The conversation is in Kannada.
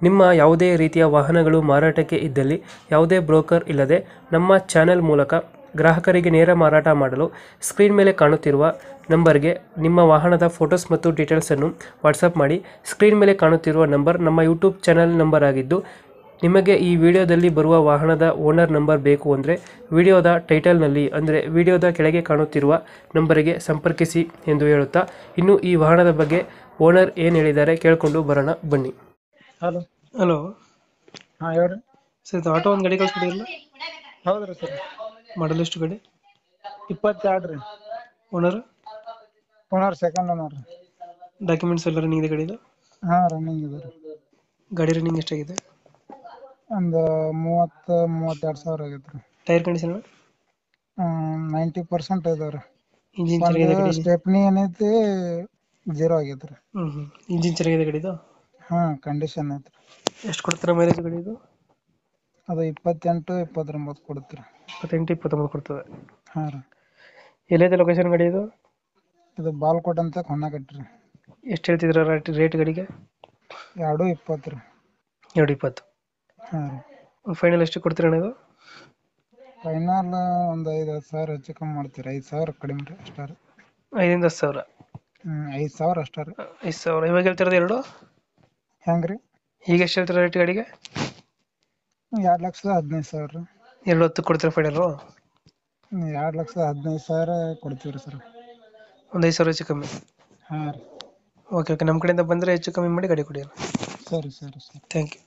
ನಿಮ್ಮ ಯಾವುದೇ ರೀತಿಯ ವಾಹನಗಳು ಮಾರಾಟಕ್ಕೆ ಇದ್ದಲ್ಲಿ ಯಾವುದೇ ಬ್ರೋಕರ್ ಇಲ್ಲದೆ ನಮ್ಮ ಚಾನೆಲ್ ಮೂಲಕ ಗ್ರಾಹಕರಿಗೆ ನೇರ ಮಾರಾಟ ಮಾಡಲು ಸ್ಕ್ರೀನ್ ಮೇಲೆ ಕಾಣುತ್ತಿರುವ ನಂಬರ್ಗೆ ನಿಮ್ಮ ವಾಹನದ ಫೋಟೋಸ್ ಮತ್ತು ಡೀಟೇಲ್ಸನ್ನು ವಾಟ್ಸಪ್ ಮಾಡಿ. ಸ್ಕ್ರೀನ್ ಮೇಲೆ ಕಾಣುತ್ತಿರುವ ನಂಬರ್ ನಮ್ಮ ಯೂಟ್ಯೂಬ್ ಚಾನೆಲ್ ನಂಬರ್ ಆಗಿದ್ದು, ನಿಮಗೆ ಈ ವಿಡಿಯೋದಲ್ಲಿ ಬರುವ ವಾಹನದ ಓನರ್ ನಂಬರ್ ಬೇಕು ಅಂದರೆ ವಿಡಿಯೋದ ಟೈಟಲ್ನಲ್ಲಿ ಅಂದರೆ ವಿಡಿಯೋದ ಕೆಳಗೆ ಕಾಣುತ್ತಿರುವ ನಂಬರಿಗೆ ಸಂಪರ್ಕಿಸಿ ಎಂದು ಹೇಳುತ್ತಾ, ಇನ್ನು ಈ ವಾಹನದ ಬಗ್ಗೆ ಓನರ್ ಏನು ಹೇಳಿದ್ದಾರೆ ಕೇಳಿಕೊಂಡು ಬರೋಣ ಬನ್ನಿ. ಹಲೋ. ಹಲೋ ಹಾ ಹೇಳ್ರಿ. ಸರ್, ಇದು ಆಟೋ ಒಂದು ಗಾಡಿ ಕಳಿಸ್ಬಿಟ್ಟಿಲ್ಲ, ಹೌದ್ರಿ ಸರ್. ಮಾಡಲ್ ಎಷ್ಟು ಗಾಡಿ? 22 ರೀ. Owner? Owner second owner. Documents ಎಲ್ಲ ರನ್ನಿಂಗ್ ಇದೆ ಗಾಡಿದು? ಹಾ ರನ್ನಿಂಗ್ ಇದೆ ರೀ. ಗಾಡಿ ರನ್ನಿಂಗ್ ಎಷ್ಟಾಗಿದೆ? ಒಂದು 30-32 ಸಾವಿರ ಆಗೈತೆ ರೀ. Tyre condition? 90% ಇದಾವೆ ರೀ. ಇಂಜಿನ್ ಒಂದು ಚೆನ್ನಾಗಿದೆ ಗಾಡಿ? ಸ್ಟೆಪ್ನಿ ಏನೈತಿ 0 ಆಗೈತೆ ರೀ. ಇಂಜಿನ್ ಚೆನ್ನಾಗಿದೆ ಗಾಡಿದು? ಹಾ ಕಂಡೀಷನ್ ಐತೆ ರೀ. ಎಷ್ಟು ಕೊಡ್ತಾರೆ ಮೈಲೇಜ್ ಗಾಡಿದು? ಅದು 28-29 ಕೊಡುತ್ತೆ ರೀ. 28-29 ಕೊಡ್ತದೆ. ಹಾ ರೀ. ಎಲ್ಲೈತೆ ಲೊಕೇಶನ್ ಗಾಡಿ ಇದು? ಇದು ಬಾಲ್ಕೋಟ್ ಅಂತ ಹೊನ್ನಕಟ್ಟಿ ರೀ. ಎಷ್ಟು ಹೇಳ್ತಿದ್ರ ರೇಟ್ ಗಾಡಿಗೆ? 2.20 ರೀ. 2.20. ಹಾ ರೀ. ಫೈನಲ್ ಎಷ್ಟು ಕೊಡ್ತೀರ ಅಣ್ಣ ಇದು? ಫೈನಲ್ ಒಂದು 5-10 ಸಾವಿರ ಹೆಚ್ಚು ಕಮ್ಮಿ ಮಾಡ್ತೀರಿ. 5 ಸಾವಿರ ಕಡಿಮೆ ರೀ ಅಷ್ಟೇ ರೀ. 5-10 ಸಾವಿರ? 5 ಸಾವಿರ ಅಷ್ಟೇ ರೀ. 5 ಸಾವಿರ. ಇವಾಗ ಹೇಳ್ತಿರೋದು ಎರಡು? ಹೆಂಗ್ರಿ? ಈಗ ಎಷ್ಟು ಹೇಳ್ತೀರ ರೇಟ್ ಗಾಡಿಗೆ? 2,15,000 ರೀ. 2.10 ಕೊಡ್ತೀರ ಫೈನಲು? 2,15,000 ಕೊಡ್ತೀವಿ ರೀ ಸರ್. ಒಂದು 5 ಸಾವಿರ ಹೆಚ್ಚು ಕಮ್ಮಿ? ಹಾ ರೀ. ಓಕೆ ಓಕೆ, ನಮ್ಮ ಕಡೆಯಿಂದ ಬಂದರೆ ಹೆಚ್ಚು ಕಮ್ಮಿ ಮಾಡಿ ಗಾಡಿ ಕೊಡಿ. ಸರಿ ಸರಿ ಸರಿ. Thank you.